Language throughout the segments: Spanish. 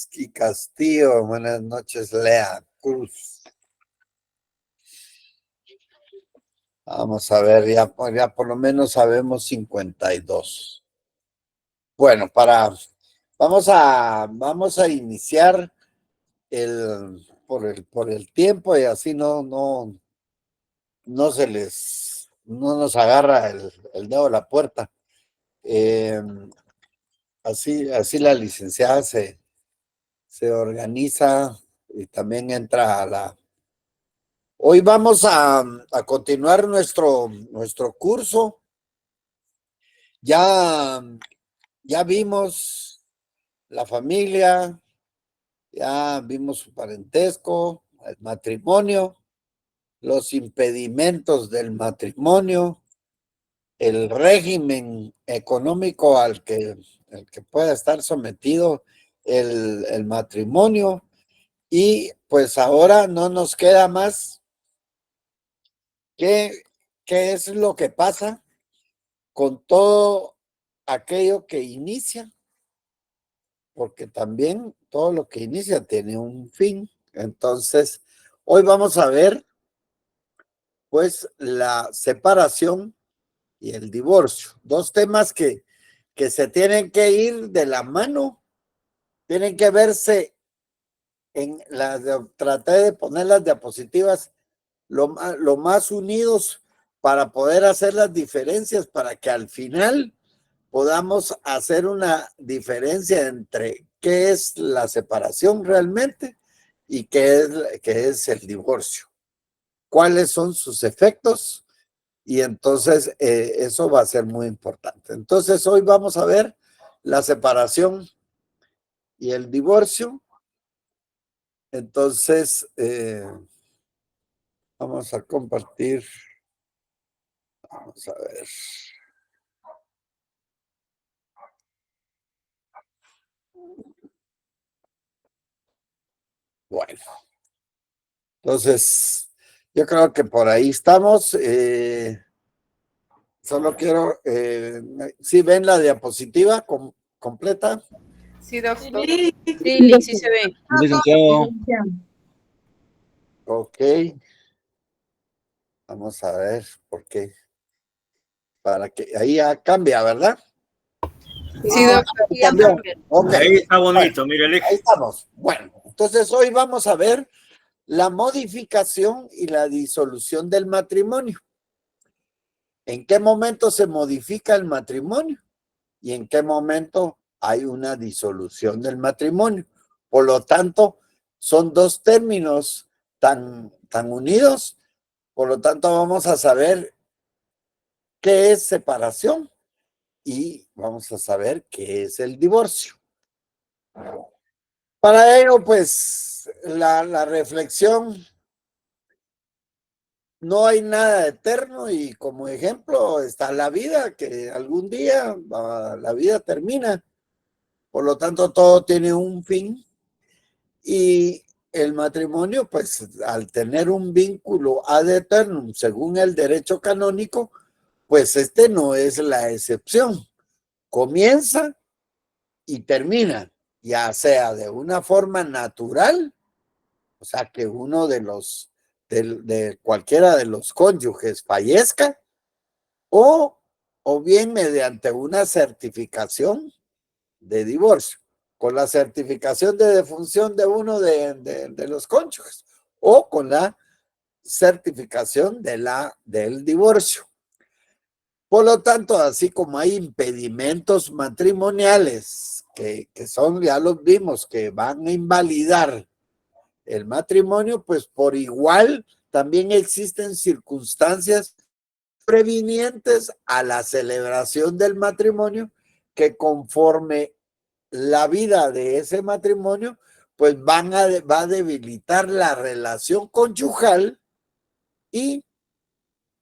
Trotsky Castillo, buenas noches, Lea Cruz. Vamos a ver, ya por lo menos sabemos 52. Bueno, vamos a iniciar por el tiempo y así no nos agarra el dedo a la puerta. Así la licenciada se organiza y también entra a la... Hoy vamos a continuar nuestro curso. Ya vimos la familia, ya vimos su parentesco, el matrimonio, los impedimentos del matrimonio, el régimen económico al que pueda estar sometido el matrimonio. Y pues ahora no nos queda más que qué es lo que pasa con todo aquello que inicia, porque también todo lo que inicia tiene un fin. Entonces, hoy vamos a ver pues la separación y el divorcio, dos temas que se tienen que ir de la mano, tienen que verse traté de poner las diapositivas lo más unidos para poder hacer las diferencias, para que al final podamos hacer una diferencia entre qué es la separación realmente y qué es el divorcio, cuáles son sus efectos, y entonces eso va a ser muy importante. Entonces hoy vamos a ver la separación y el divorcio. Entonces vamos a compartir. Vamos a ver. Bueno, entonces yo creo que por ahí estamos. Solo quiero, ¿sí ven la diapositiva completa? Sí, doctor. Sí, sí se ve. Licenciado. Ok. Vamos a ver por qué. Para que ahí ya cambia, ¿verdad? Sí, doctor. Ya cambió. Okay. Ahí está bonito, Bueno, mire. ahí estamos. Bueno, entonces hoy vamos a ver la modificación y la disolución del matrimonio. ¿En qué momento se modifica el matrimonio? ¿Y en qué momento hay una disolución del matrimonio? Por lo tanto, son dos términos tan unidos. Por lo tanto, vamos a saber qué es separación y vamos a saber qué es el divorcio. Para ello, pues, la reflexión: no hay nada eterno, y como ejemplo está la vida, que algún día la vida termina. Por lo tanto, todo tiene un fin, y el matrimonio, pues, al tener un vínculo ad eternum según el derecho canónico, pues este no es la excepción. Comienza y termina, ya sea de una forma natural, o sea, que uno de cualquiera de los cónyuges fallezca, o bien mediante una certificación de divorcio, con la certificación de defunción de uno de los cónyuges, o con la certificación del divorcio. Por lo tanto, así como hay impedimentos matrimoniales que son, ya los vimos, que van a invalidar el matrimonio, pues por igual también existen circunstancias previnientes a la celebración del matrimonio, que conforme la vida de ese matrimonio, pues va a debilitar la relación conyugal y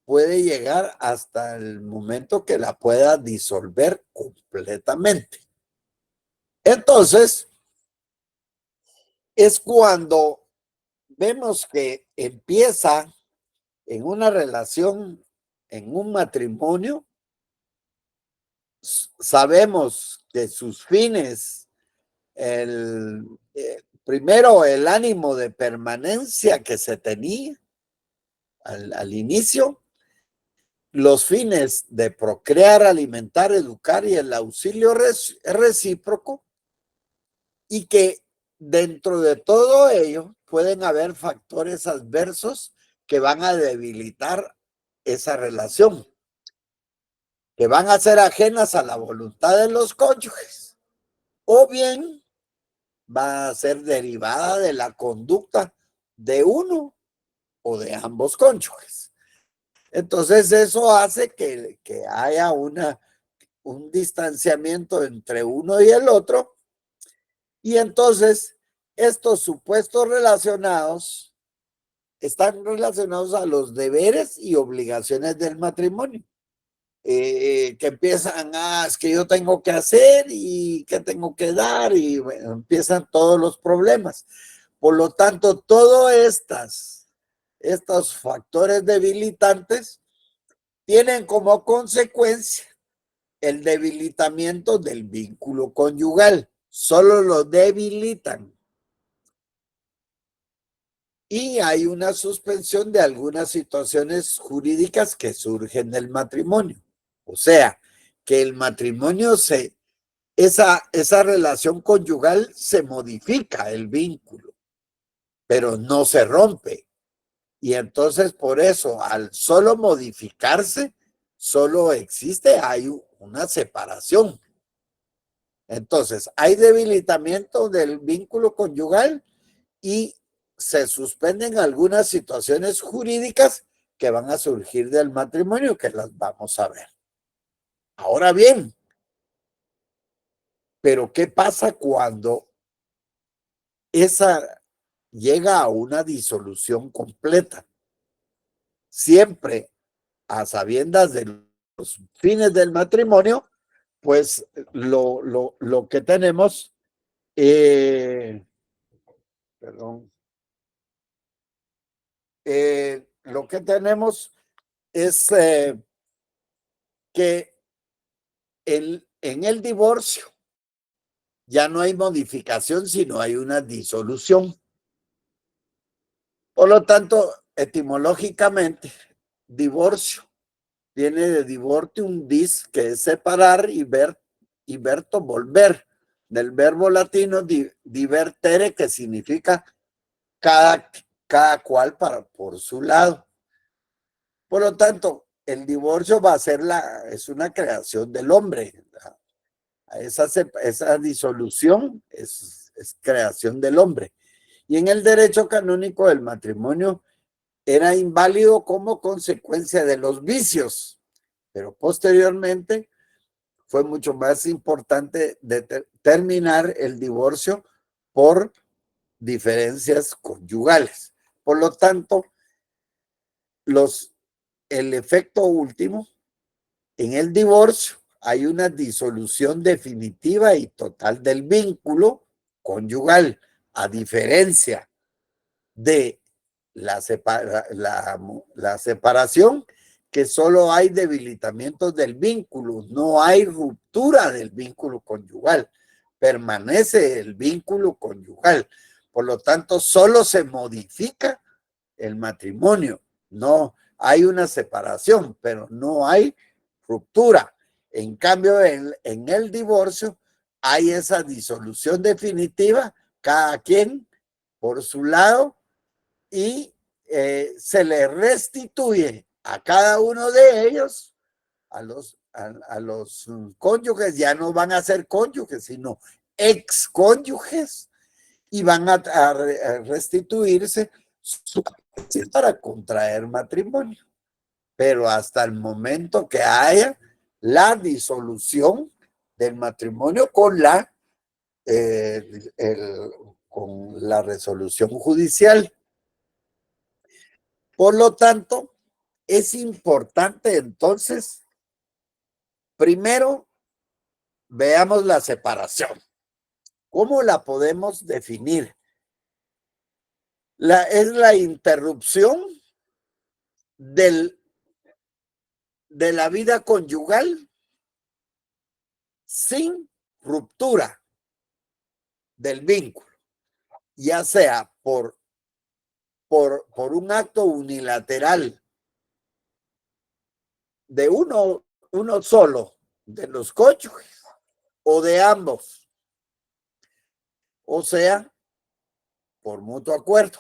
puede llegar hasta el momento que la pueda disolver completamente. Entonces, es cuando vemos que empieza en una relación, en un matrimonio, sabemos que sus fines, primero el ánimo de permanencia que se tenía al inicio, los fines de procrear, alimentar, educar y el auxilio recíproco, y que dentro de todo ello pueden haber factores adversos que van a debilitar esa relación, que van a ser ajenas a la voluntad de los cónyuges, o bien va a ser derivada de la conducta de uno o de ambos cónyuges. Entonces eso hace que haya un distanciamiento entre uno y el otro, y entonces estos supuestos relacionados están relacionados a los deberes y obligaciones del matrimonio. Que empiezan, es que yo tengo que hacer y que tengo que dar, y bueno, empiezan todos los problemas. Por lo tanto, todos estos factores debilitantes tienen como consecuencia el debilitamiento del vínculo conyugal. Solo lo debilitan. Y hay una suspensión de algunas situaciones jurídicas que surgen del matrimonio. O sea, que el matrimonio esa relación conyugal se modifica, el vínculo, pero no se rompe. Y entonces por eso, al solo modificarse, solo hay una separación. Entonces, hay debilitamiento del vínculo conyugal y se suspenden algunas situaciones jurídicas que van a surgir del matrimonio, que las vamos a ver. Ahora bien, pero ¿qué pasa cuando esa llega a una disolución completa? Siempre a sabiendas de los fines del matrimonio, pues lo que tenemos, perdón, lo que tenemos es que en el divorcio ya no hay modificación, sino hay una disolución. Por lo tanto, etimológicamente, divorcio viene de divortium dis, que es separar, y verto, volver, del verbo latino divertere, que significa cada cual por su lado. Por lo tanto, el divorcio va a ser es una creación del hombre. Esa disolución es creación del hombre. Y en el derecho canónico del matrimonio era inválido como consecuencia de los vicios, pero posteriormente fue mucho más importante determinar el divorcio por diferencias conyugales. Por lo tanto, el efecto último, en el divorcio hay una disolución definitiva y total del vínculo conyugal, a diferencia de la separación, que solo hay debilitamiento del vínculo, no hay ruptura del vínculo conyugal, permanece el vínculo conyugal. Por lo tanto, solo se modifica el matrimonio, no hay una separación, pero no hay ruptura. En cambio, en el divorcio hay esa disolución definitiva, cada quien por su lado, y se le restituye a cada uno de ellos, a los cónyuges, ya no van a ser cónyuges, sino excónyuges, y van a restituirse su capacidad para contraer matrimonio. Pero hasta el momento que haya la disolución del matrimonio con con la resolución judicial. Por lo tanto, es importante entonces, primero, veamos la separación. ¿Cómo la podemos definir? Es la interrupción de la vida conyugal sin ruptura del vínculo. ya sea por un acto unilateral de uno solo de los cónyuges o de ambos, o sea, por mutuo acuerdo.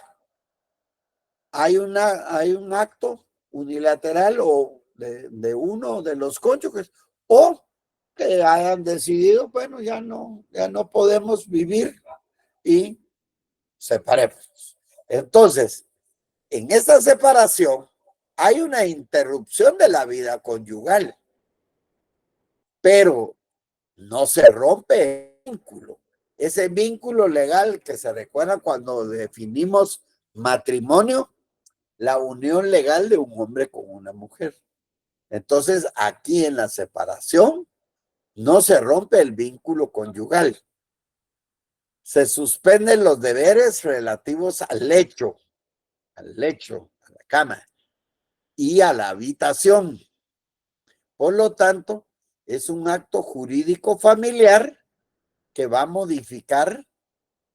Hay un acto unilateral o de uno de los cónyuges, o que hayan decidido, bueno, ya no podemos vivir y separemos. Entonces, en esta separación hay una interrupción de la vida conyugal, pero no se rompe el vínculo. Ese vínculo legal que se recuerda cuando definimos matrimonio, la unión legal de un hombre con una mujer. Entonces, aquí en la separación no se rompe el vínculo conyugal. Se suspenden los deberes relativos al lecho, a la cama y a la habitación. Por lo tanto, es un acto jurídico familiar que va a modificar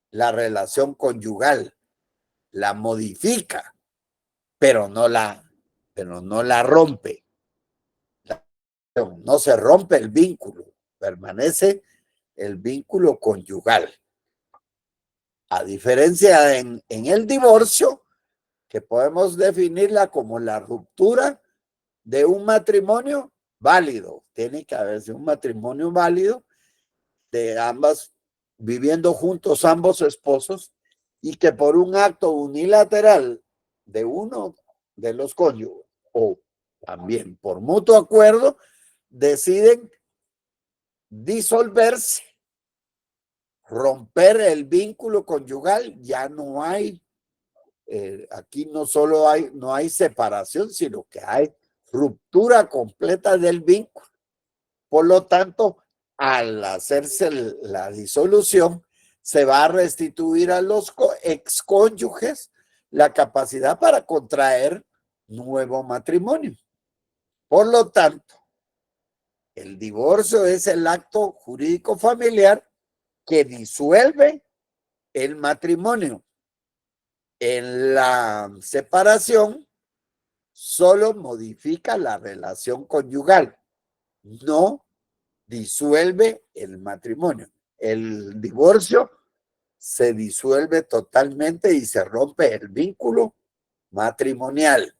la relación conyugal. La modifica, pero no la rompe. No se rompe el vínculo, permanece el vínculo conyugal. A diferencia en el divorcio, que podemos definirla como la ruptura de un matrimonio válido. Tiene que haberse un matrimonio válido de ambas, viviendo juntos ambos esposos, y que por un acto unilateral de uno de los cónyuges o también por mutuo acuerdo deciden disolverse, romper el vínculo conyugal. Ya no hay, aquí no hay separación, sino que hay ruptura completa del vínculo. Por lo tanto, al hacerse la disolución, se va a restituir a los excónyuges la capacidad para contraer nuevo matrimonio. Por lo tanto, el divorcio es el acto jurídico familiar que disuelve el matrimonio. En la separación solo modifica la relación conyugal, no disuelve el matrimonio. El divorcio se disuelve totalmente y se rompe el vínculo matrimonial.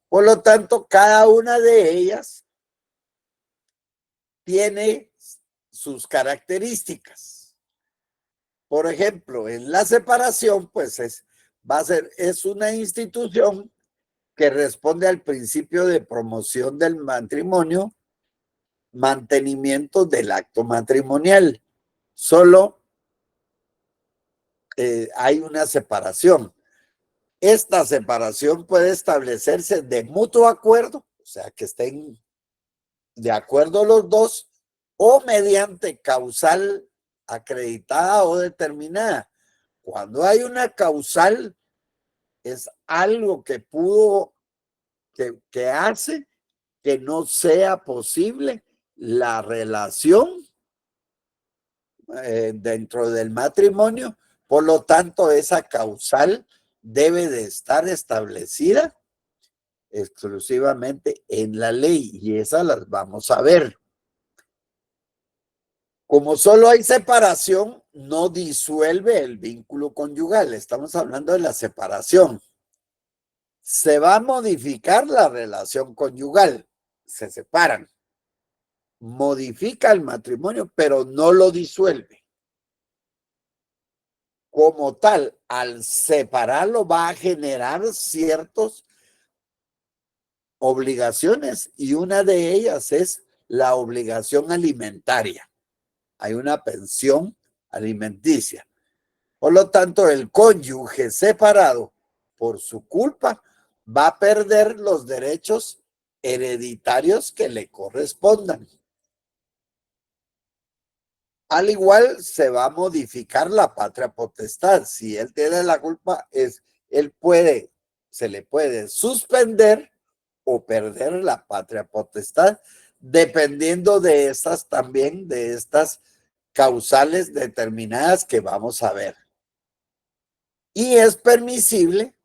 Por lo tanto, cada una de ellas tiene sus características. Por ejemplo, en la separación, pues es una institución que responde al principio de promoción del matrimonio, mantenimiento del acto matrimonial. Solo hay una separación. Esta separación puede establecerse de mutuo acuerdo, o sea, que estén de acuerdo los dos, o mediante causal acreditada o determinada. Cuando hay una causal, es algo que que hace que no sea posible la relación dentro del matrimonio. Por lo tanto, esa causal debe de estar establecida exclusivamente en la ley, y esas las vamos a ver. Como solo hay separación, no disuelve el vínculo conyugal. Estamos hablando de la separación. Se va a modificar la relación conyugal. Se separan. Modifica el matrimonio, pero no lo disuelve. Como tal, al separarlo va a generar ciertas obligaciones, y una de ellas es la obligación alimentaria. Hay una pensión alimenticia. Por lo tanto, el cónyuge separado, por su culpa, va a perder los derechos hereditarios que le correspondan. Al igual, se va a modificar la patria potestad. Si él tiene la culpa, se le puede suspender o perder la patria potestad, dependiendo de estas causales determinadas que vamos a ver. Y es permisible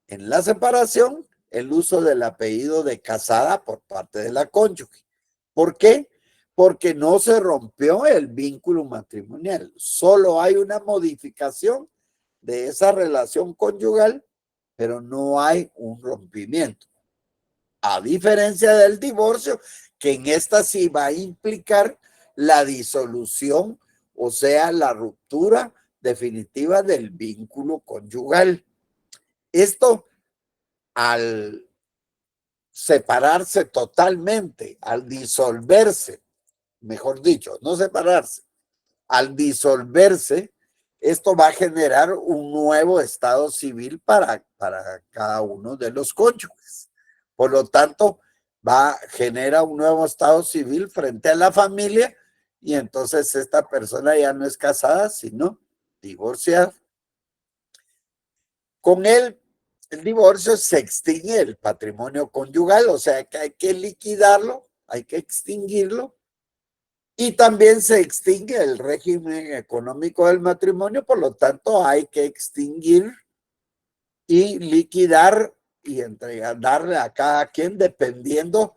en la separación el uso del apellido de casada por parte de la cónyuge. ¿Por qué? Porque no se rompió el vínculo matrimonial. Solo hay una modificación de esa relación conyugal, pero no hay un rompimiento. A diferencia del divorcio, que en esta sí va a implicar la disolución, o sea, la ruptura definitiva del vínculo conyugal. Esto, al separarse totalmente, al disolverse, mejor dicho, no separarse, al disolverse, esto va a generar un nuevo estado civil para cada uno de los cónyuges. Por lo tanto, genera un nuevo estado civil frente a la familia y entonces esta persona ya no es casada, sino divorciada. Con el divorcio se extingue el patrimonio conyugal, o sea que hay que liquidarlo, hay que extinguirlo. Y también se extingue el régimen económico del matrimonio, por lo tanto hay que extinguir y liquidar y darle a cada quien dependiendo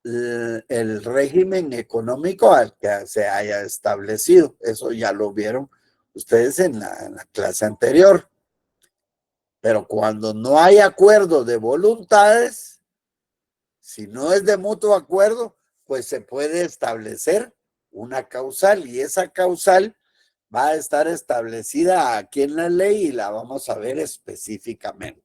el régimen económico al que se haya establecido. Eso ya lo vieron ustedes en la clase anterior. Pero cuando no hay acuerdo de voluntades, si no es de mutuo acuerdo, pues se puede establecer una causal y esa causal va a estar establecida aquí en la ley y la vamos a ver específicamente.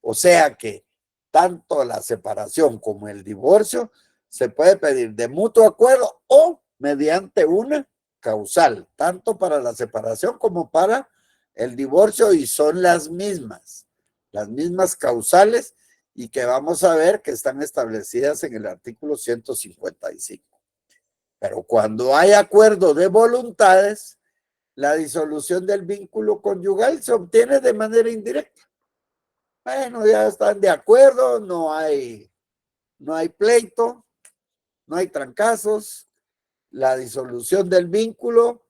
O sea que tanto la separación como el divorcio se puede pedir de mutuo acuerdo o mediante una causal, tanto para la separación como para el divorcio, y son las mismas causales, y que vamos a ver que están establecidas en el artículo 155. Pero cuando hay acuerdo de voluntades, la disolución del vínculo conyugal se obtiene de manera indirecta. Bueno, ya están de acuerdo, no hay pleito, no hay trancazos, la disolución del vínculo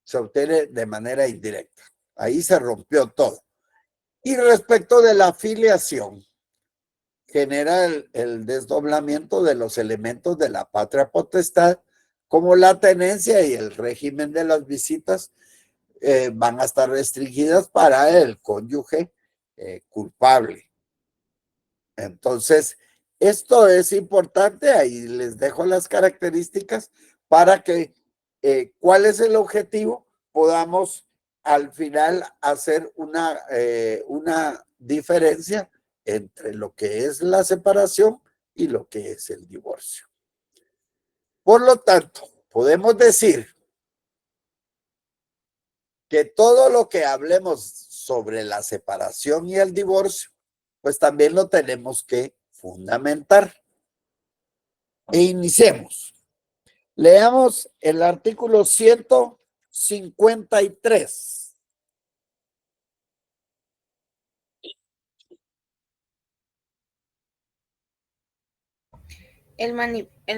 se obtiene de manera indirecta. Ahí se rompió todo. Y respecto de la afiliación, genera el desdoblamiento de los elementos de la patria potestad, como la tenencia y el régimen de las visitas van a estar restringidas para el cónyuge culpable. Entonces, esto es importante, ahí les dejo las características para que, ¿cuál es el objetivo? Podamos al final hacer una diferencia entre lo que es la separación y lo que es el divorcio. Por lo tanto, podemos decir que todo lo que hablemos sobre la separación y el divorcio, pues también lo tenemos que fundamentar. E iniciemos. Leamos el artículo 153. El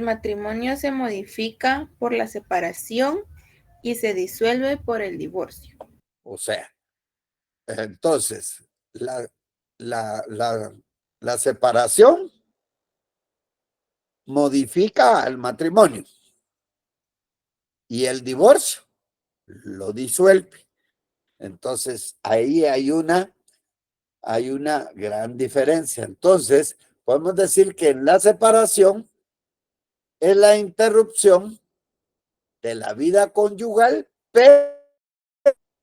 matrimonio se modifica por la separación y se disuelve por el divorcio. O sea, entonces, la separación modifica al matrimonio y el divorcio lo disuelve. Entonces, ahí hay una gran diferencia. Entonces, podemos decir que en la separación es la interrupción de la vida conyugal, pero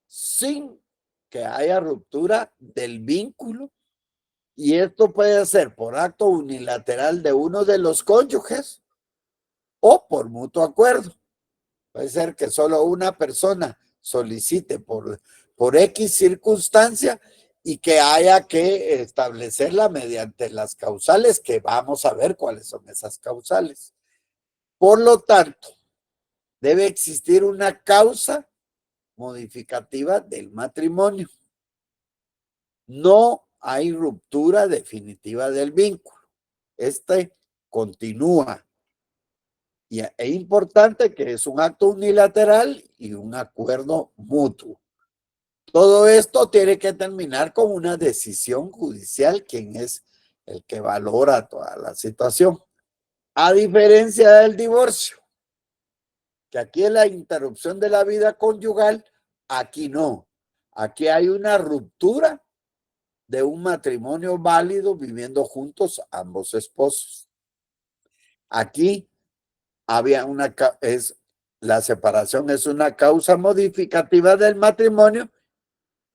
sin que haya ruptura del vínculo, y esto puede ser por acto unilateral de uno de los cónyuges o por mutuo acuerdo. Puede ser que solo una persona solicite por X circunstancia y que haya que establecerla mediante las causales, que vamos a ver cuáles son esas causales. Por lo tanto, debe existir una causa modificativa del matrimonio. No hay ruptura definitiva del vínculo. Este continúa. Y es importante que es un acto unilateral y un acuerdo mutuo. Todo esto tiene que terminar con una decisión judicial, quien es el que valora toda la situación. A diferencia del divorcio, que aquí es la interrupción de la vida conyugal, aquí no. Aquí hay una ruptura de un matrimonio válido viviendo juntos ambos esposos. Aquí había la separación es una causa modificativa del matrimonio.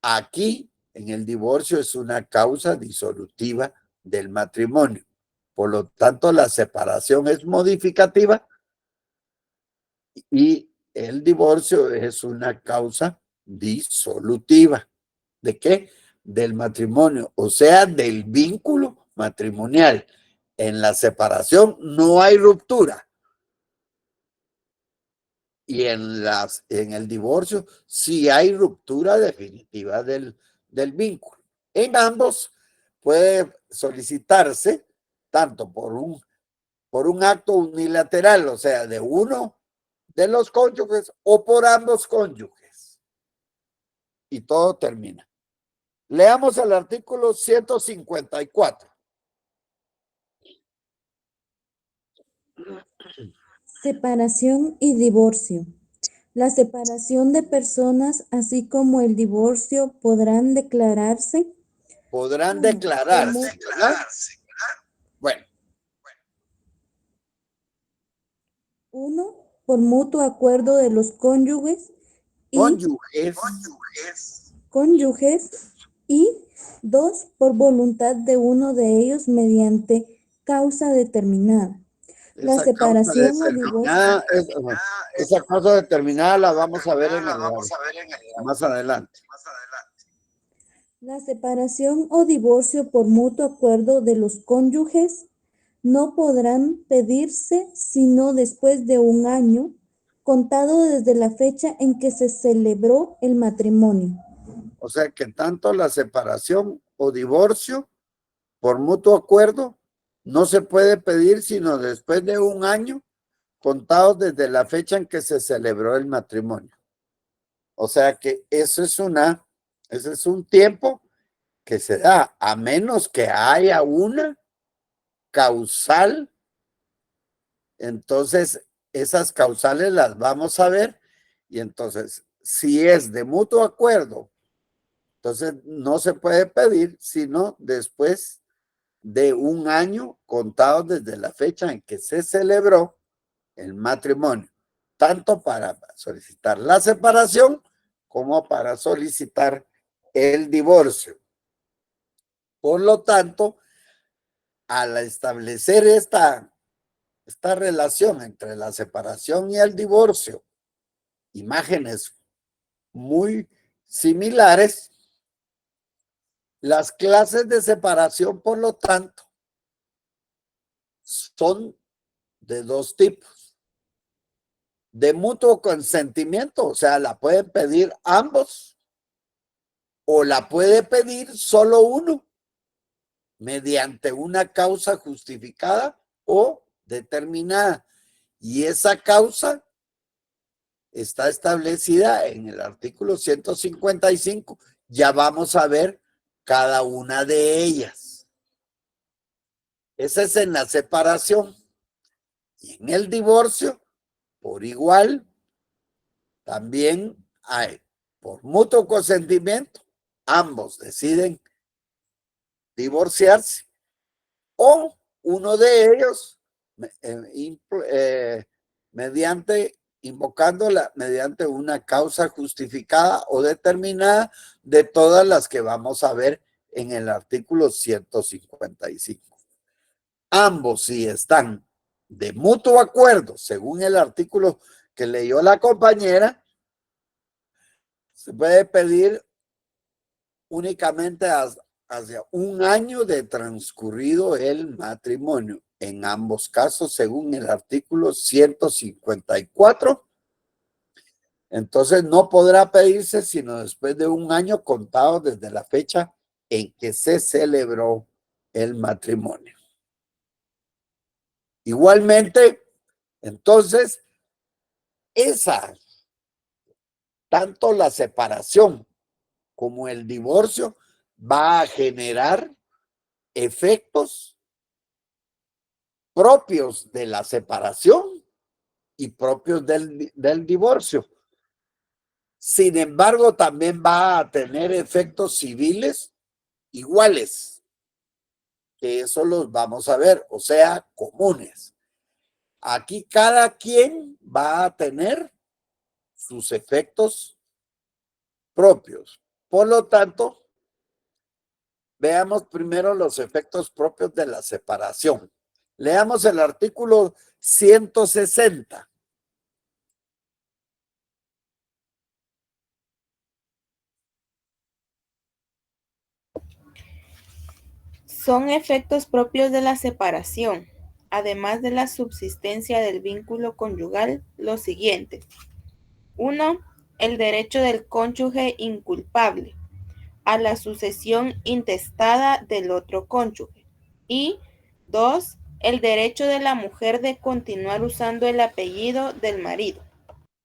Aquí, en el divorcio, es una causa disolutiva del matrimonio. Por lo tanto, la separación es modificativa y el divorcio es una causa disolutiva. ¿De qué? Del matrimonio, o sea, del vínculo matrimonial. En la separación no hay ruptura. Y en el divorcio sí hay ruptura definitiva del vínculo. En ambos puede solicitarse tanto por un acto unilateral, o sea, de uno de los cónyuges o por ambos cónyuges. Y todo termina. Leamos el artículo 154. Separación y divorcio. La separación de personas, así como el divorcio, podrán declararse. Podrán declararse, ¿verdad? Bueno. 1. Por mutuo acuerdo de los cónyuges. Cónyuges. Y 2. Por voluntad de uno de ellos mediante causa determinada. La separación o divorcio. Esa causa determinada la vamos a ver más adelante. La separación o divorcio por mutuo acuerdo de los cónyuges no podrán pedirse sino después de un año, contado desde la fecha en que se celebró el matrimonio. O sea que tanto la separación o divorcio por mutuo acuerdo no se puede pedir sino después de un año, contado desde la fecha en que se celebró el matrimonio. O sea que ese es un tiempo que se da, a menos que haya una causal. Entonces, esas causales las vamos a ver. Y entonces, si es de mutuo acuerdo, entonces no se puede pedir, sino después de un año contado desde la fecha en que se celebró el matrimonio, tanto para solicitar la separación como para solicitar el divorcio. Por lo tanto, al establecer esta relación entre la separación y el divorcio, imágenes muy similares, las clases de separación, por lo tanto, son de dos tipos. De mutuo consentimiento, o sea, la pueden pedir ambos o la puede pedir solo uno mediante una causa justificada o determinada. Y esa causa está establecida en el artículo 155. Ya vamos a ver cada una de ellas. Esa es en la separación. Y en el divorcio, por igual, también hay, por mutuo consentimiento, ambos deciden divorciarse o uno de ellos mediante una causa justificada o determinada de todas las que vamos a ver en el artículo 155. Ambos, si están de mutuo acuerdo, según el artículo que leyó la compañera, se puede pedir únicamente hacia un año de transcurrido el matrimonio. En ambos casos, según el artículo 154, entonces no podrá pedirse sino después de un año contado desde la fecha en que se celebró el matrimonio. Igualmente, entonces, tanto la separación como el divorcio, va a generar efectos propios de la separación y propios del divorcio. Sin embargo, también va a tener efectos civiles iguales, que eso los vamos a ver, o sea, comunes. Aquí cada quien va a tener sus efectos propios. Por lo tanto, veamos primero los efectos propios de la separación. Leamos el artículo 160. Son efectos propios de la separación, además de la subsistencia del vínculo conyugal, los siguientes. 1. El derecho del cónyuge inculpable a la sucesión intestada del otro cónyuge. Y 2. El derecho de la mujer de continuar usando el apellido del marido.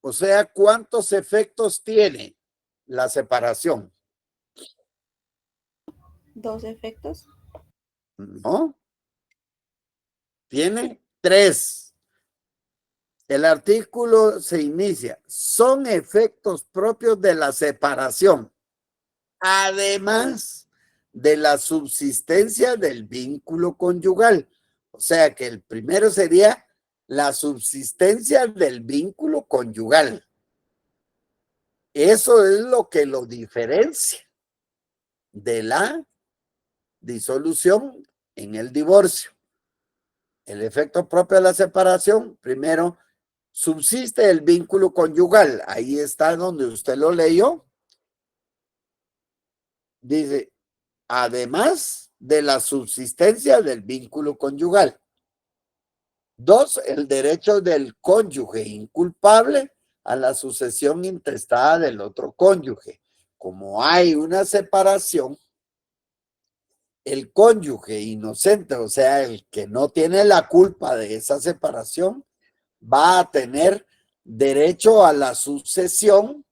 O sea, ¿cuántos efectos tiene la separación? 2 efectos. No, tiene 3. El artículo se inicia. Son efectos propios de la separación, además de la subsistencia del vínculo conyugal. O sea que el primero sería la subsistencia del vínculo conyugal. Eso es lo que lo diferencia de la disolución en el divorcio. El efecto propio de la separación, primero, subsiste el vínculo conyugal. Ahí está donde usted lo leyó. Dice, además de la subsistencia del vínculo conyugal. 2, el derecho del cónyuge inculpable a la sucesión intestada del otro cónyuge. Como hay una separación, el cónyuge inocente, o sea, el que no tiene la culpa de esa separación, va a tener derecho a la sucesión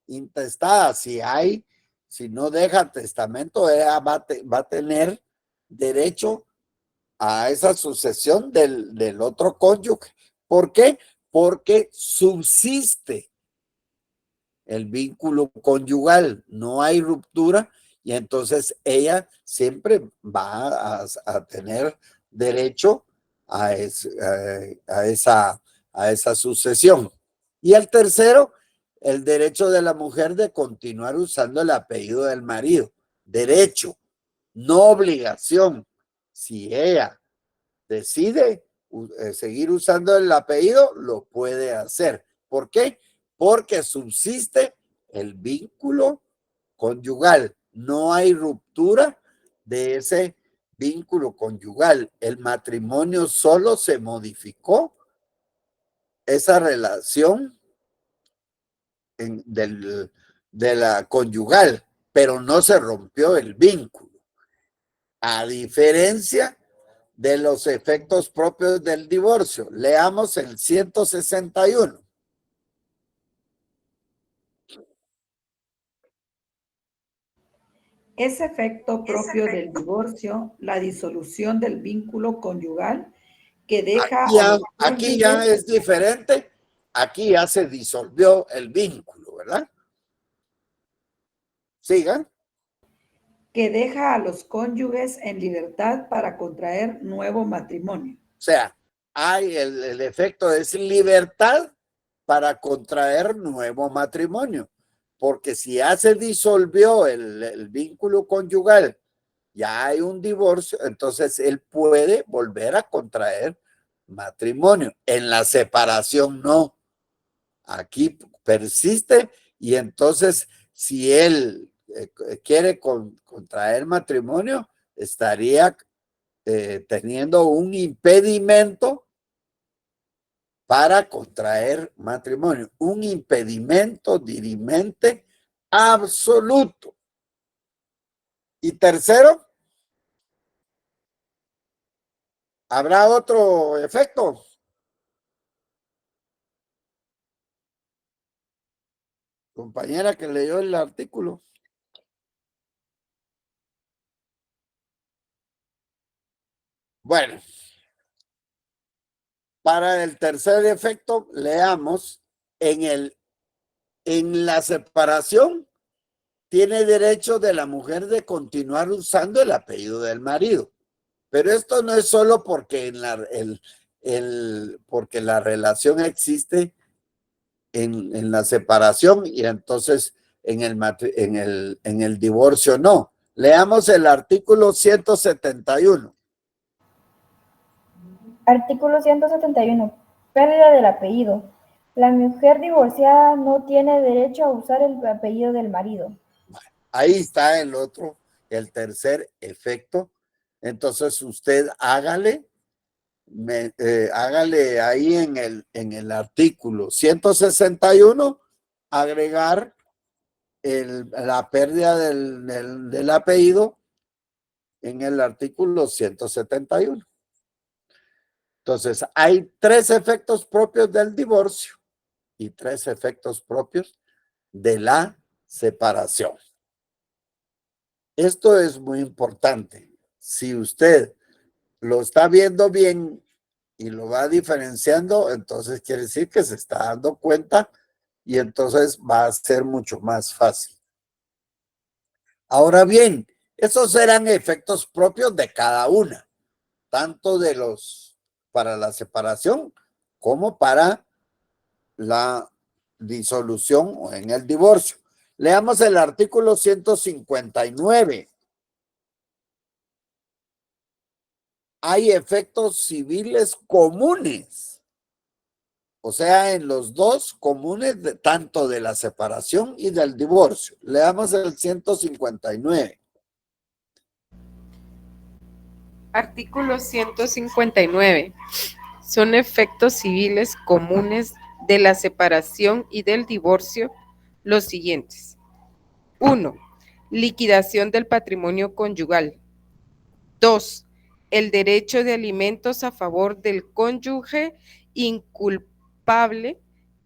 intestada. Si no deja testamento, ella va a tener derecho a esa sucesión del otro cónyuge. ¿Por qué? Porque subsiste el vínculo conyugal, no hay ruptura y entonces ella siempre va a tener derecho a esa sucesión. Y el tercero, el derecho de la mujer de continuar usando el apellido del marido. Derecho, no obligación. Si ella decide seguir usando el apellido, lo puede hacer. ¿Por qué? Porque subsiste el vínculo conyugal. No hay ruptura de ese vínculo conyugal. El matrimonio solo se modificó esa relación de la conyugal, pero no se rompió el vínculo. A diferencia de los efectos propios del divorcio. Leamos el 161. Es efecto propio del divorcio la disolución del vínculo conyugal que deja Aquí ya es diferente. Aquí ya se disolvió el vínculo, ¿verdad? Sigan. que deja a los cónyuges en libertad para contraer nuevo matrimonio. O sea, hay el efecto es libertad para contraer nuevo matrimonio. Porque si ya se disolvió el vínculo conyugal, ya hay un divorcio, entonces él puede volver a contraer matrimonio. En la separación no. Aquí persiste y entonces si él quiere contraer matrimonio, estaría teniendo un impedimento para contraer matrimonio. Un impedimento dirimente absoluto. Y tercero, ¿habrá otro efecto? Compañera que leyó el artículo. Bueno, para el tercer efecto, leamos en la separación, tiene derecho de la mujer de continuar usando el apellido del marido. Pero esto no es solo porque, porque la relación existe en la separación y entonces en el divorcio no. Leamos el artículo 171. Artículo 171. Pérdida del apellido. La mujer divorciada no tiene derecho a usar el apellido del marido. Ahí está el tercer efecto. Entonces usted hágale ahí en el artículo 161, agregar la pérdida del apellido en el artículo 171. Entonces, hay 3 efectos propios del divorcio y 3 efectos propios de la separación. Esto es muy importante. Si usted lo está viendo bien y lo va diferenciando, entonces quiere decir que se está dando cuenta y entonces va a ser mucho más fácil. Ahora bien, esos eran efectos propios de cada una, tanto para la separación como para la disolución o en el divorcio. Leamos el artículo 159. Hay efectos civiles comunes, o sea, en los dos comunes, tanto de la separación y del divorcio. Leamos el 159. Artículo 159. Son efectos civiles comunes de la separación y del divorcio los siguientes. 1. Liquidación del patrimonio conyugal. 2. El derecho de alimentos a favor del cónyuge inculpable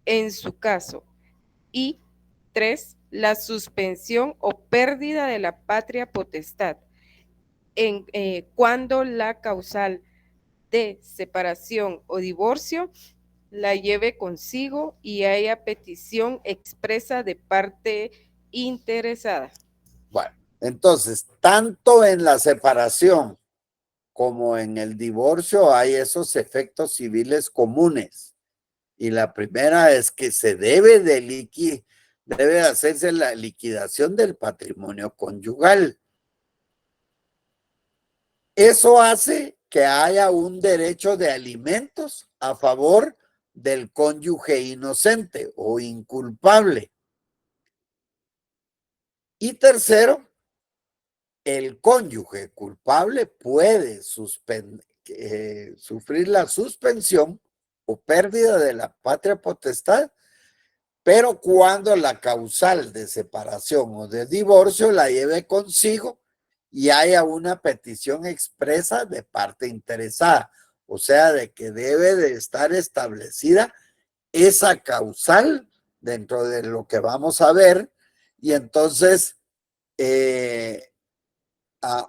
en su caso. Y 3. La suspensión o pérdida de la patria potestad cuando la causal de separación o divorcio la lleve consigo y haya petición expresa de parte interesada. Bueno, entonces, tanto en la separación como en el divorcio hay esos efectos civiles comunes. Y la primera es que se debe hacerse la liquidación del patrimonio conyugal. Eso hace que haya un derecho de alimentos a favor del cónyuge inocente o inculpable. Y tercero, el cónyuge culpable puede sufrir la suspensión o pérdida de la patria potestad, pero cuando la causal de separación o de divorcio la lleve consigo y haya una petición expresa de parte interesada, o sea, de que debe de estar establecida esa causal dentro de lo que vamos a ver, y entonces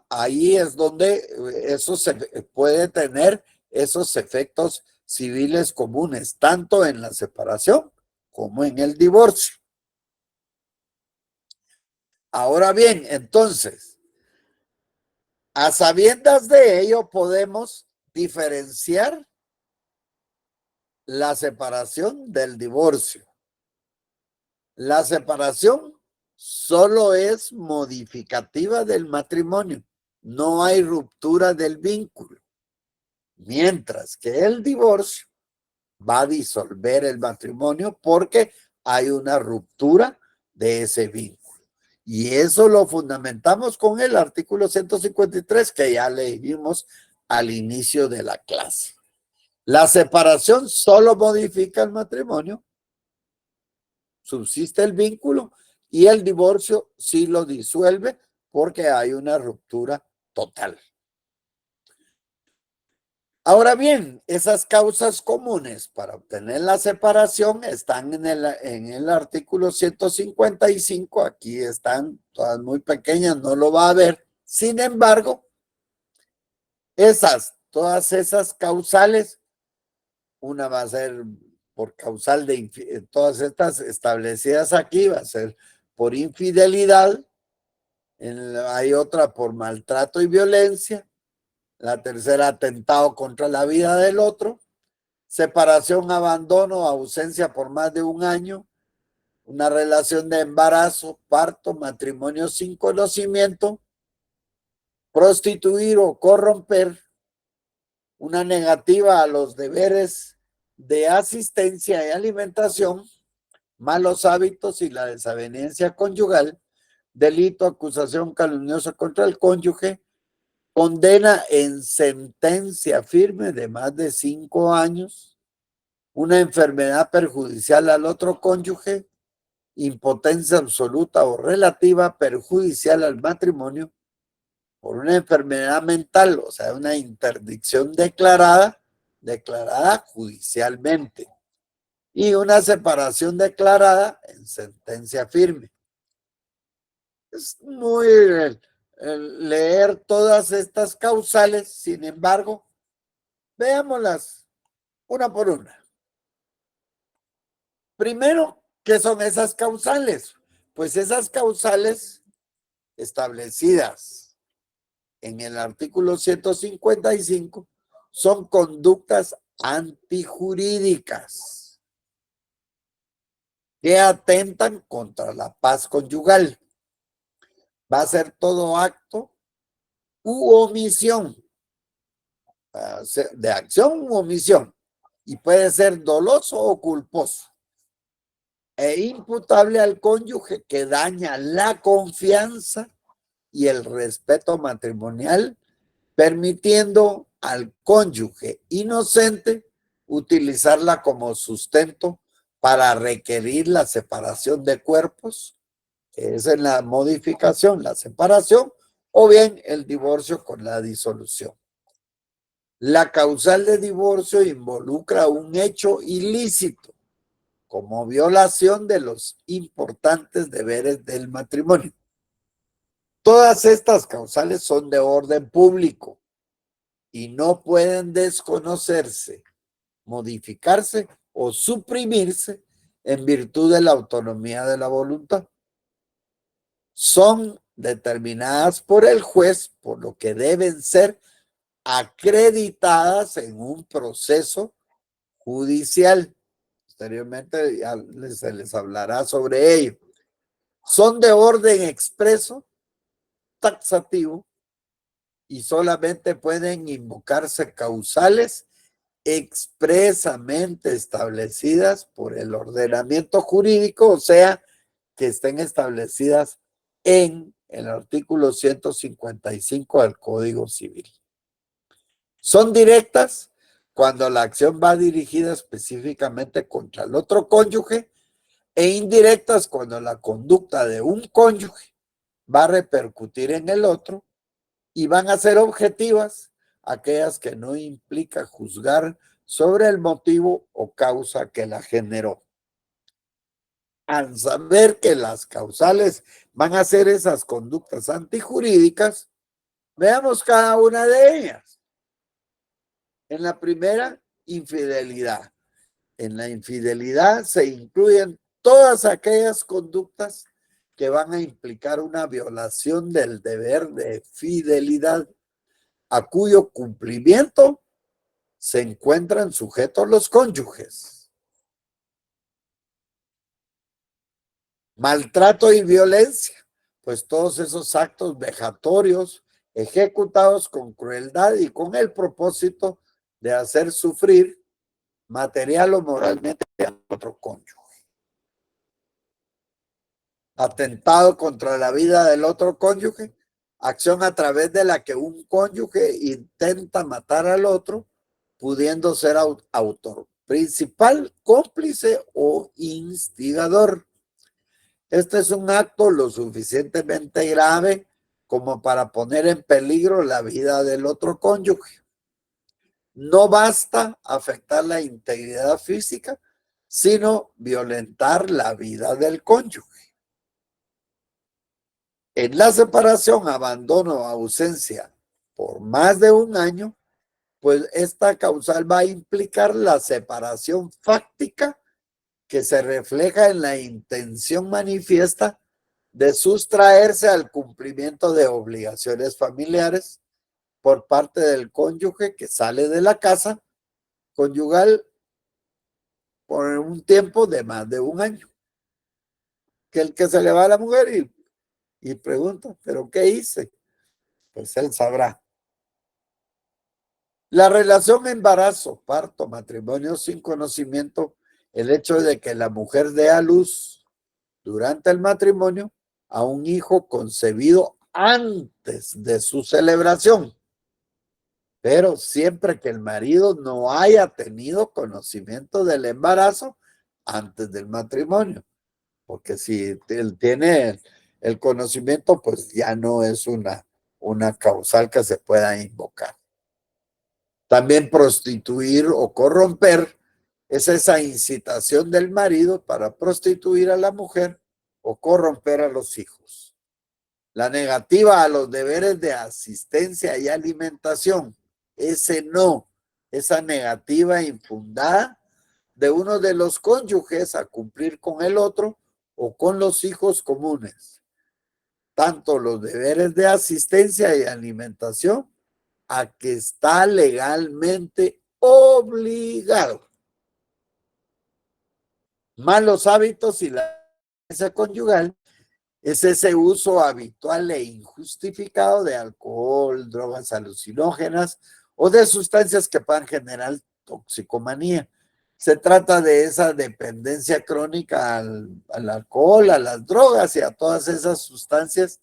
ahí es donde eso se puede tener esos efectos civiles comunes, tanto en la separación como en el divorcio. Ahora bien, entonces, a sabiendas de ello podemos diferenciar la separación del divorcio. La separación solo es modificativa del matrimonio, no hay ruptura del vínculo, mientras que el divorcio va a disolver el matrimonio porque hay una ruptura de ese vínculo. Y eso lo fundamentamos con el artículo 153 que ya leímos al inicio de la clase. La separación solo modifica el matrimonio, subsiste el vínculo, y el divorcio sí lo disuelve porque hay una ruptura total. Ahora bien, esas causas comunes para obtener la separación están en el artículo 155. Aquí están todas muy pequeñas, no lo va a ver. Sin embargo, esas todas esas causales, una va a ser por causal de todas estas establecidas aquí, va a ser por infidelidad, hay otra por maltrato y violencia, la tercera atentado contra la vida del otro, separación, abandono, ausencia por más de un año, una relación de embarazo, parto, matrimonio sin conocimiento, prostituir o corromper, una negativa a los deberes de asistencia y alimentación, malos hábitos y la desaveniencia conyugal, delito, acusación calumniosa contra el cónyuge, condena en sentencia firme de más de 5 años, una enfermedad perjudicial al otro cónyuge, impotencia absoluta o relativa perjudicial al matrimonio por una enfermedad mental, o sea, una interdicción declarada judicialmente, y una separación declarada en sentencia firme. Es muy leer todas estas causales, sin embargo, veámoslas una por una. Primero, ¿qué son esas causales? Pues esas causales establecidas en el artículo 155 son conductas antijurídicas que atentan contra la paz conyugal. Va a ser todo acto u omisión, de acción u omisión, y puede ser doloso o culposo, e imputable al cónyuge que daña la confianza y el respeto matrimonial, permitiendo al cónyuge inocente utilizarla como sustento para requerir la separación de cuerpos, que es en la modificación, la separación, o bien el divorcio con la disolución. La causal de divorcio involucra un hecho ilícito, como violación de los importantes deberes del matrimonio. Todas estas causales son de orden público y no pueden desconocerse, modificarse o suprimirse en virtud de la autonomía de la voluntad. Son determinadas por el juez, por lo que deben ser acreditadas en un proceso judicial. Posteriormente ya se les hablará sobre ello. Son de orden expreso, taxativo, y solamente pueden invocarse causales expresamente establecidas por el ordenamiento jurídico, o sea, que estén establecidas en el artículo 155 del Código Civil. Son directas cuando la acción va dirigida específicamente contra el otro cónyuge, e indirectas cuando la conducta de un cónyuge va a repercutir en el otro, y van a ser objetivas aquellas que no implica juzgar sobre el motivo o causa que la generó. Al saber que las causales van a ser esas conductas antijurídicas, veamos cada una de ellas. En la primera, infidelidad. En la infidelidad se incluyen todas aquellas conductas que van a implicar una violación del deber de fidelidad, a cuyo cumplimiento se encuentran sujetos los cónyuges. Maltrato y violencia, pues todos esos actos vejatorios ejecutados con crueldad y con el propósito de hacer sufrir material o moralmente a otro cónyuge. Atentado contra la vida del otro cónyuge, acción a través de la que un cónyuge intenta matar al otro, pudiendo ser autor principal, cómplice o instigador. Este es un acto lo suficientemente grave como para poner en peligro la vida del otro cónyuge. No basta afectar la integridad física, sino violentar la vida del cónyuge. En la separación, abandono o ausencia por más de un año, pues esta causal va a implicar la separación fáctica que se refleja en la intención manifiesta de sustraerse al cumplimiento de obligaciones familiares por parte del cónyuge que sale de la casa conyugal por un tiempo de más de un año. Que el que se le va a la mujer y pregunta, ¿pero qué hice? Pues él sabrá. La relación embarazo, parto, matrimonio sin conocimiento, el hecho de que la mujer dé a luz durante el matrimonio a un hijo concebido antes de su celebración, pero siempre que el marido no haya tenido conocimiento del embarazo antes del matrimonio, porque si él tiene el conocimiento, pues ya no es una causal que se pueda invocar. También prostituir o corromper es esa incitación del marido para prostituir a la mujer o corromper a los hijos. La negativa a los deberes de asistencia y alimentación, esa negativa infundada de uno de los cónyuges a cumplir con el otro o con los hijos comunes. Tanto los deberes de asistencia y alimentación a que está legalmente obligado. Malos hábitos y la violencia conyugal es ese uso habitual e injustificado de alcohol, drogas alucinógenas o de sustancias que puedan generar toxicomanía. Se trata de esa dependencia crónica al alcohol, a las drogas y a todas esas sustancias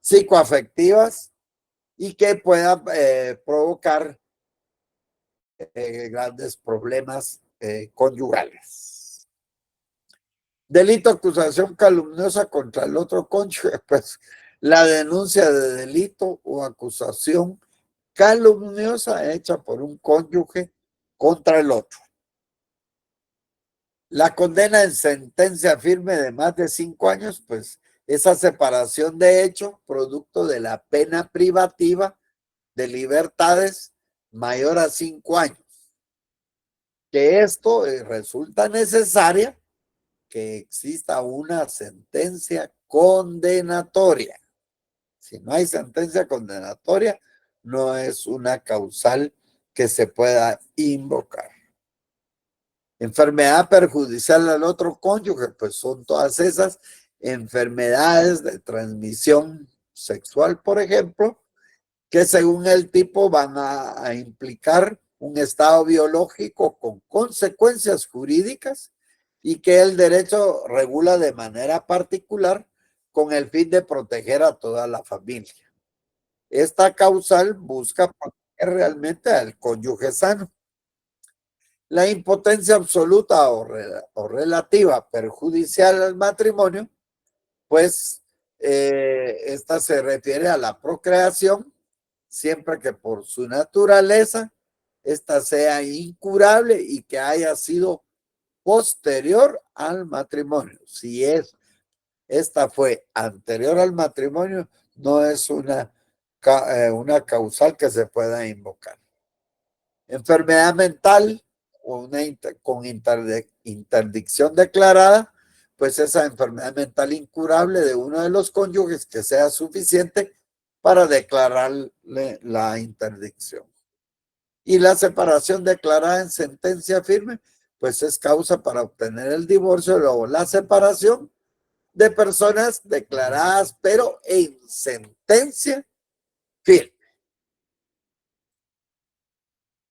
psicoafectivas y que puedan provocar grandes problemas conyugales. Delito, acusación calumniosa contra el otro cónyuge, pues la denuncia de delito o acusación calumniosa hecha por un cónyuge contra el otro. La condena en sentencia firme de más de 5 años, pues esa separación de hecho, producto de la pena privativa de libertades mayor a 5 años. Que esto resulta necesaria que exista una sentencia condenatoria. Si no hay sentencia condenatoria, no es una causal que se pueda invocar. Enfermedad perjudicial al otro cónyuge, pues son todas esas enfermedades de transmisión sexual, por ejemplo, que según el tipo van a implicar un estado biológico con consecuencias jurídicas y que el derecho regula de manera particular con el fin de proteger a toda la familia. Esta causal busca proteger realmente al cónyuge sano. La impotencia absoluta o relativa perjudicial al matrimonio, pues esta se refiere a la procreación, siempre que por su naturaleza esta sea incurable y que haya sido posterior al matrimonio. Si esta fue anterior al matrimonio, no es una causal que se pueda invocar. Enfermedad mental con interdicción declarada, pues esa enfermedad mental incurable de uno de los cónyuges que sea suficiente para declararle la interdicción. Y la separación declarada en sentencia firme, pues es causa para obtener el divorcio o la separación de personas declaradas, pero en sentencia firme.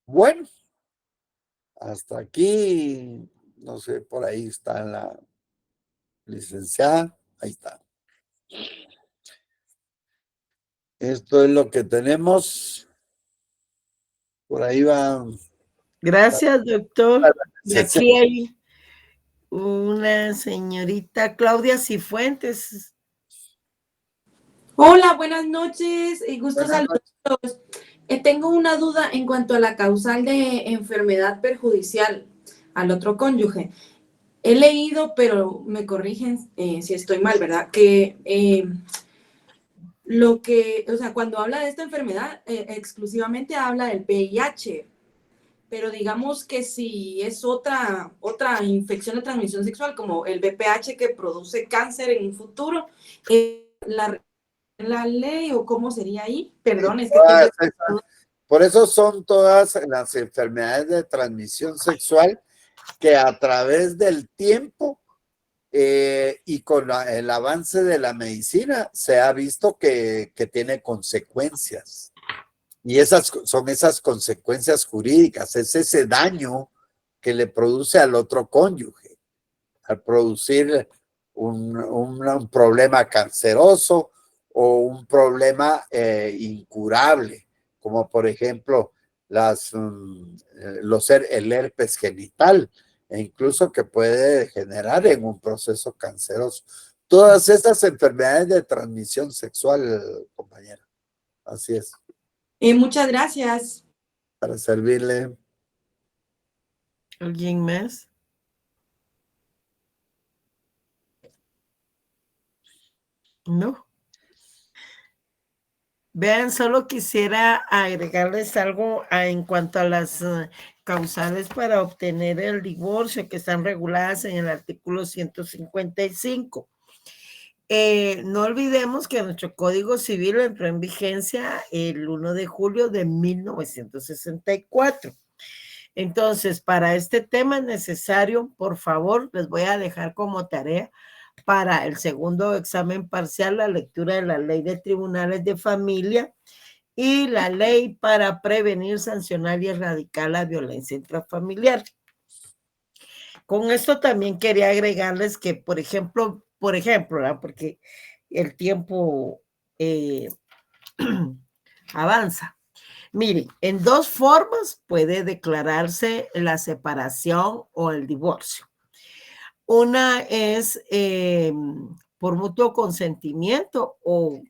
Bueno, hasta aquí, no sé, por ahí está la licenciada, ahí está. Esto es lo que tenemos. Por ahí va. Gracias, doctor. Y aquí hay una señorita, Claudia Cifuentes. Hola, buenas noches y gusto saludarlos. Tengo una duda en cuanto a la causal de enfermedad perjudicial al otro cónyuge. He leído, pero me corrigen si estoy mal, ¿verdad? Que cuando habla de esta enfermedad, exclusivamente habla del VIH, pero digamos que si es otra infección de transmisión sexual, como el VPH que produce cáncer en un futuro, la ley o cómo sería ahí, perdón, es que por eso son todas las enfermedades de transmisión sexual que a través del tiempo y con el avance de la medicina se ha visto que tiene consecuencias. Y esas son esas consecuencias jurídicas, es ese daño que le produce al otro cónyuge, al producir un problema canceroso o un problema incurable, como por ejemplo el herpes genital, e incluso que puede degenerar en un proceso canceroso. Todas estas enfermedades de transmisión sexual, compañera. Así es. Muchas gracias. Para servirle. ¿Alguien más? No. Vean, solo quisiera agregarles algo en cuanto a las causales para obtener el divorcio que están reguladas en el artículo 155. No olvidemos que nuestro Código Civil entró en vigencia el 1 de julio de 1964. Entonces, para este tema es necesario, por favor, les voy a dejar como tarea para el segundo examen parcial la lectura de la Ley de Tribunales de Familia y la Ley para prevenir, sancionar y erradicar la violencia intrafamiliar. Con esto también quería agregarles que, por ejemplo, ¿verdad? Porque el tiempo avanza. Miren, en dos formas puede declararse la separación o el divorcio. Una es por mutuo consentimiento, o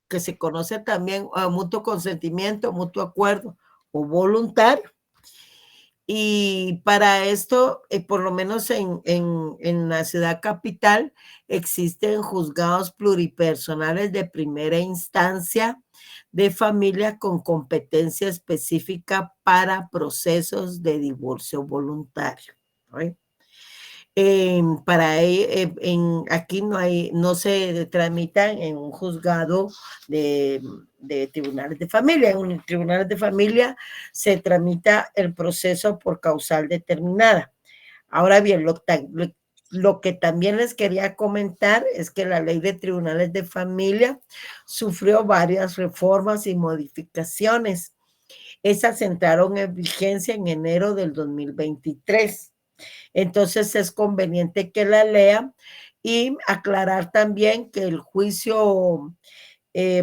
que se conoce también mutuo consentimiento, mutuo acuerdo o voluntario. Y para esto, por lo menos en la ciudad capital, existen juzgados pluripersonales de primera instancia de familia con competencia específica para procesos de divorcio voluntario. ¿Sí? Aquí no se tramitan en un juzgado de tribunales de familia. En un tribunal de familia se tramita el proceso por causal determinada. Ahora bien, lo que también les quería comentar es que la ley de tribunales de familia sufrió varias reformas y modificaciones. Esas entraron en vigencia en enero del 2023. Entonces es conveniente que la lean y aclarar también que el juicio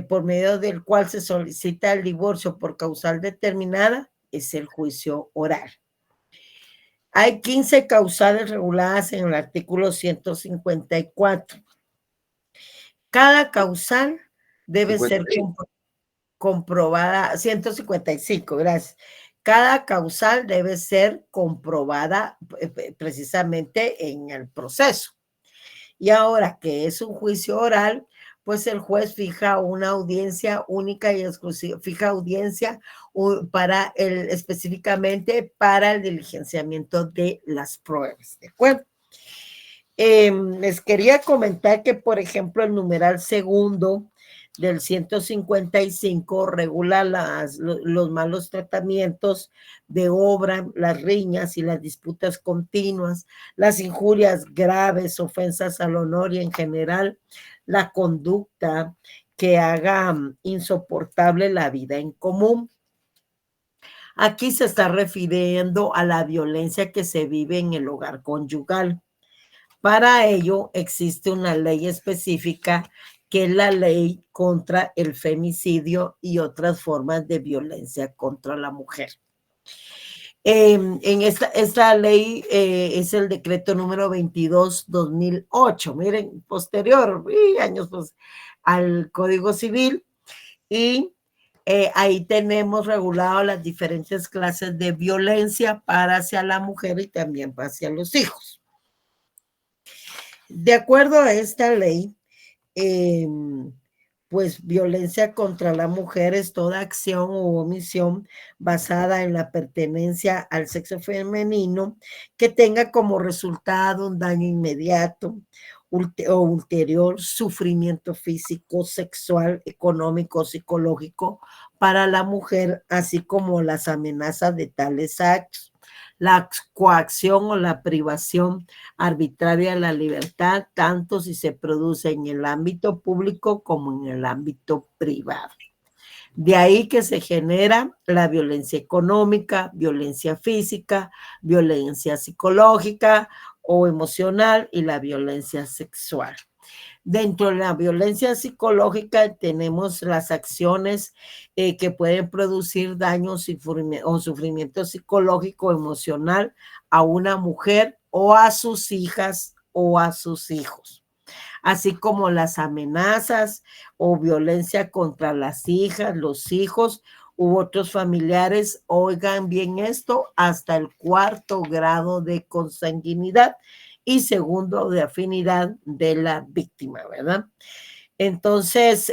por medio del cual se solicita el divorcio por causal determinada es el juicio oral. Hay 15 causales reguladas en el artículo 154. Cada causal debe ser comprobada, 155, gracias. Cada causal debe ser comprobada precisamente en el proceso. Y ahora que es un juicio oral, pues el juez fija una audiencia única y exclusiva, fija audiencia específicamente para el diligenciamiento de las pruebas, ¿de acuerdo? Les quería comentar que, por ejemplo, el numeral segundo del 155 regula los malos tratamientos de obra, las riñas y las disputas continuas, las injurias graves, ofensas al honor y en general la conducta que haga insoportable la vida en común. Aquí se está refiriendo a la violencia que se vive en el hogar conyugal. Para ello existe una ley específica que es la ley contra el femicidio y otras formas de violencia contra la mujer. En esta ley es el decreto número 22/2008, miren, posterior, años pues, al Código Civil, y ahí tenemos regulado las diferentes clases de violencia para hacia la mujer y también hacia los hijos. De acuerdo a esta ley, pues violencia contra la mujer es toda acción u omisión basada en la pertenencia al sexo femenino que tenga como resultado un daño inmediato o ulterior sufrimiento físico, sexual, económico, psicológico para la mujer, así como las amenazas de tales actos, la coacción o la privación arbitraria de la libertad, tanto si se produce en el ámbito público como en el ámbito privado. De ahí que se genera la violencia económica, violencia física, violencia psicológica o emocional y la violencia sexual. Dentro de la violencia psicológica tenemos las acciones que pueden producir daños o sufrimiento psicológico, emocional a una mujer o a sus hijas o a sus hijos, así como las amenazas o violencia contra las hijas, los hijos u otros familiares, oigan bien esto, hasta el 4º grado de consanguinidad y 2º de afinidad de la víctima, ¿verdad? Entonces,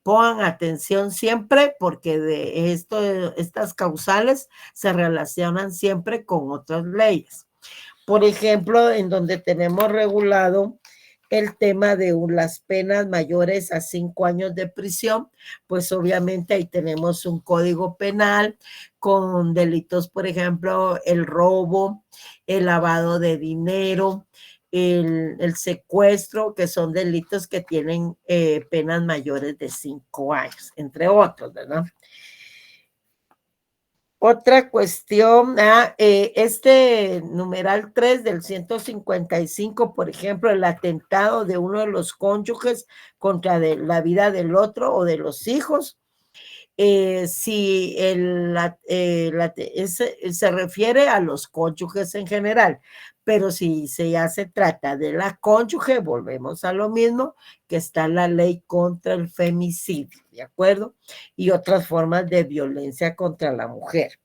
pongan atención siempre porque de estas causales se relacionan siempre con otras leyes. Por ejemplo, en donde tenemos regulado el tema de las penas mayores a 5 años de prisión, pues obviamente ahí tenemos un código penal con delitos, por ejemplo, el robo, el lavado de dinero, el secuestro, que son delitos que tienen penas mayores de 5 años, entre otros, ¿verdad? Otra cuestión, este numeral 3 del 155, por ejemplo, el atentado de uno de los cónyuges contra la vida del otro o de los hijos, si se refiere a los cónyuges en general, pero si ya se trata de la cónyuge, volvemos a lo mismo, que está la ley contra el femicidio, ¿de acuerdo? Y otras formas de violencia contra la mujer.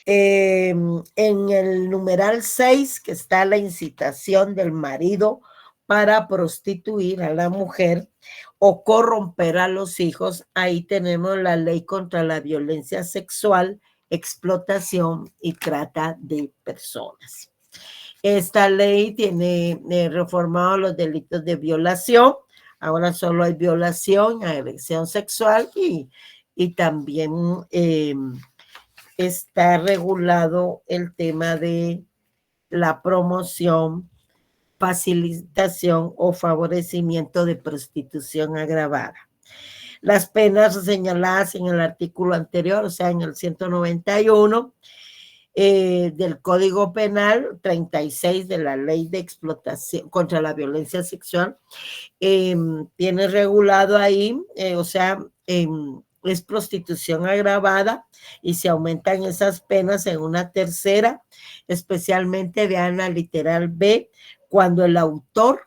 En el numeral 6, que está la incitación del marido para prostituir a la mujer o corromper a los hijos, ahí tenemos la ley contra la violencia sexual, explotación y trata de personas. Esta ley tiene reformado los delitos de violación. Ahora solo hay violación, agresión sexual y también está regulado el tema de la promoción, facilitación o favorecimiento de prostitución agravada. Las penas señaladas en el artículo anterior, o sea, en el 191 del Código Penal, 36 de la Ley de Explotación contra la Violencia Sexual, tiene regulado ahí, o sea, es prostitución agravada y se aumentan esas penas en una tercera, especialmente vean la literal B, cuando el autor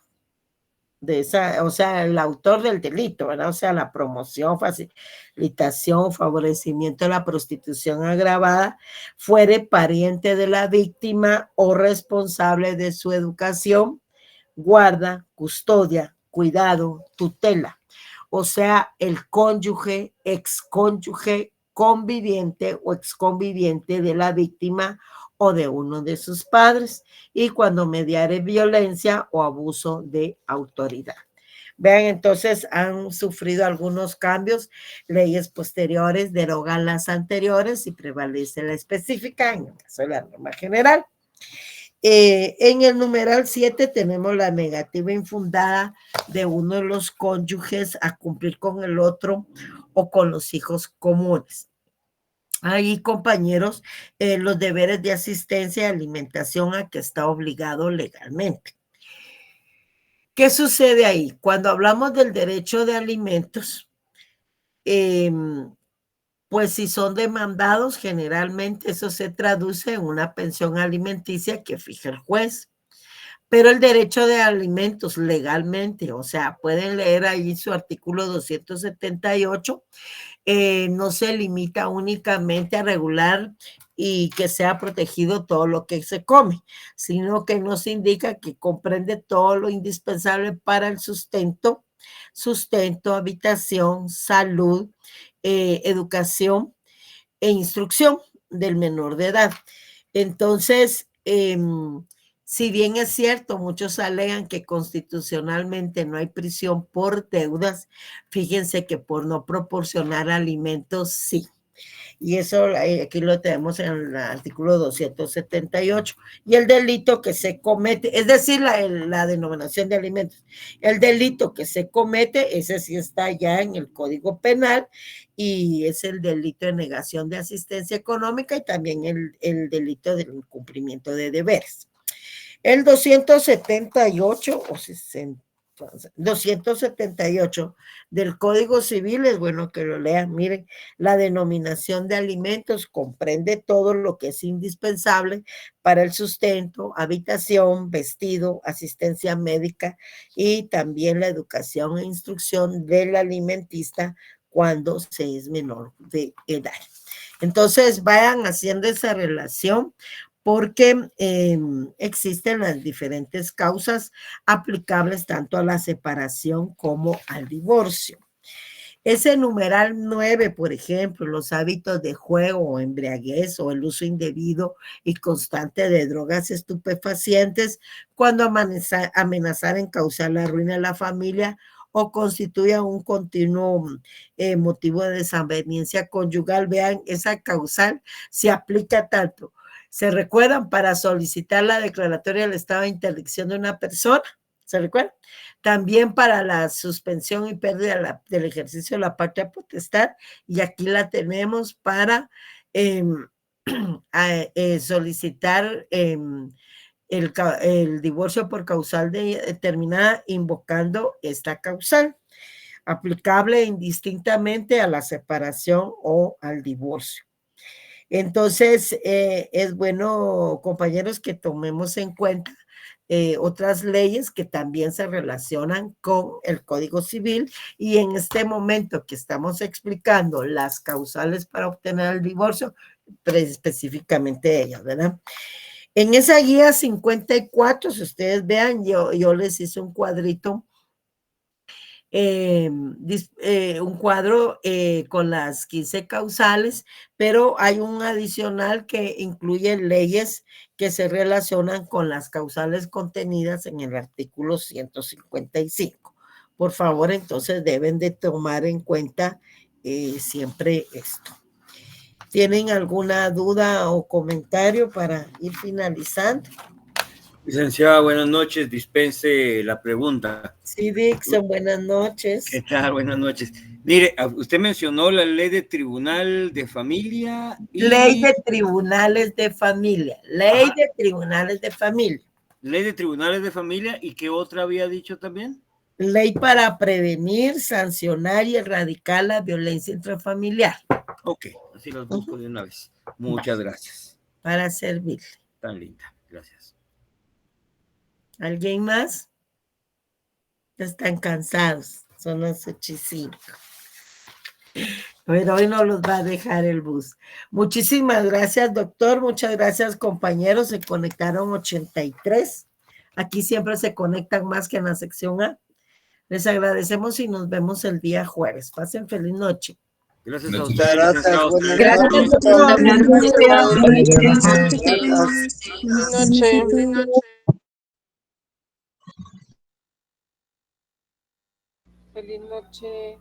de esa, o sea, el autor del delito, ¿verdad? O sea, la promoción, facilitación, favorecimiento de la prostitución agravada, fuere pariente de la víctima o responsable de su educación, guarda, custodia, cuidado, tutela. O sea, el cónyuge, excónyuge, conviviente o exconviviente de la víctima o de uno de sus padres, y cuando mediare violencia o abuso de autoridad. Vean, entonces han sufrido algunos cambios, leyes posteriores derogan las anteriores y prevalece la específica en el caso de la norma general. En el numeral 7 tenemos la negativa infundada de uno de los cónyuges a cumplir con el otro o con los hijos comunes. Ahí, compañeros, los deberes de asistencia y alimentación a que está obligado legalmente. ¿Qué sucede ahí? Cuando hablamos del derecho de alimentos, pues si son demandados, generalmente eso se traduce en una pensión alimenticia que fija el juez. Pero el derecho de alimentos legalmente, o sea, pueden leer ahí su artículo 278, no se limita únicamente a regular y que sea protegido todo lo que se come, sino que nos indica que comprende todo lo indispensable para el sustento, sustento, habitación, salud, educación e instrucción del menor de edad. Entonces, si bien es cierto, muchos alegan que constitucionalmente no hay prisión por deudas, fíjense que por no proporcionar alimentos sí. Y eso aquí lo tenemos en el artículo 278. Y el delito que se comete, es decir, la denominación de alimentos, el delito que se comete, ese sí está ya en el Código Penal, y es el delito de negación de asistencia económica y también el delito del incumplimiento de deberes. El 278 o 60, 278 del Código Civil, es bueno que lo lean. Miren, la denominación de alimentos comprende todo lo que es indispensable para el sustento, habitación, vestido, asistencia médica y también la educación e instrucción del alimentista cuando se es menor de edad. Entonces, vayan haciendo esa relación, porque existen las diferentes causas aplicables tanto a la separación como al divorcio. Ese numeral 9, por ejemplo, los hábitos de juego o embriaguez o el uso indebido y constante de drogas estupefacientes cuando amenazar causar la ruina de la familia o constituya un continuo motivo de desaveniencia conyugal. Vean, esa causal se aplica tanto. ¿Se recuerdan? Para solicitar la declaratoria del estado de interdicción de una persona, ¿se recuerdan? También para la suspensión y pérdida del ejercicio de la patria potestad, y aquí la tenemos para solicitar el divorcio por causal determinada, invocando esta causal, aplicable indistintamente a la separación o al divorcio. Entonces, es bueno, compañeros, que tomemos en cuenta otras leyes que también se relacionan con el Código Civil, y en este momento que estamos explicando las causales para obtener el divorcio, específicamente ellas, ¿verdad? En esa guía 54, si ustedes vean, yo les hice un cuadrito, un cuadro con las 15 causales, pero hay un adicional que incluye leyes que se relacionan con las causales contenidas en el artículo 155. Por favor, entonces deben de tomar en cuenta siempre esto. ¿Tienen alguna duda o comentario para ir finalizando? Licenciada, buenas noches. Dispense la pregunta. Sí, Dixon, buenas noches. ¿Qué tal? Buenas noches. Mire, usted mencionó la ley de tribunal de familia. Ley de tribunales de familia. Ley de tribunales de familia. Ley de tribunales de familia. ¿Y qué otra había dicho también? Ley para prevenir, sancionar y erradicar la violencia intrafamiliar. Ok, así los busco de una vez. Muchas gracias. Para servirle. Tan linda, gracias. ¿Alguien más? Están cansados, son las 8:05. Pero hoy no los va a dejar el bus. Muchísimas gracias, doctor. Muchas gracias, compañeros. Se conectaron 83. Aquí siempre se conectan más que en la sección A. Les agradecemos y nos vemos el día jueves. Pasen feliz noche. Gracias a Muchas ustedes. gracias. Buenas noches. Feliz noche.